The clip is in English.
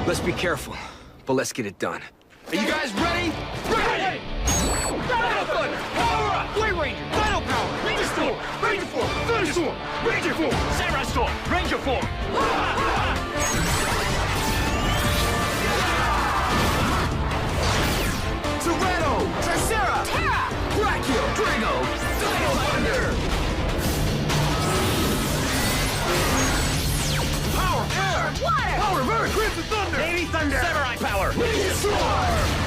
Let's be careful, but let's get it done. Are you guys ready? Ready! Dino Thunder! Power up! Blade Ranger! Dino Power! Ranger Storm! Ranger Form! Thunder Storm! Ranger Form! Samurai Storm! Ranger Form! Tyranno! Tricera! Terra! Brachio! Drago! Dino Thunder! Power! Air! Water! Power! Very Crimson Thunder! Navy Thunder! Samurai Power! Ninja Storm!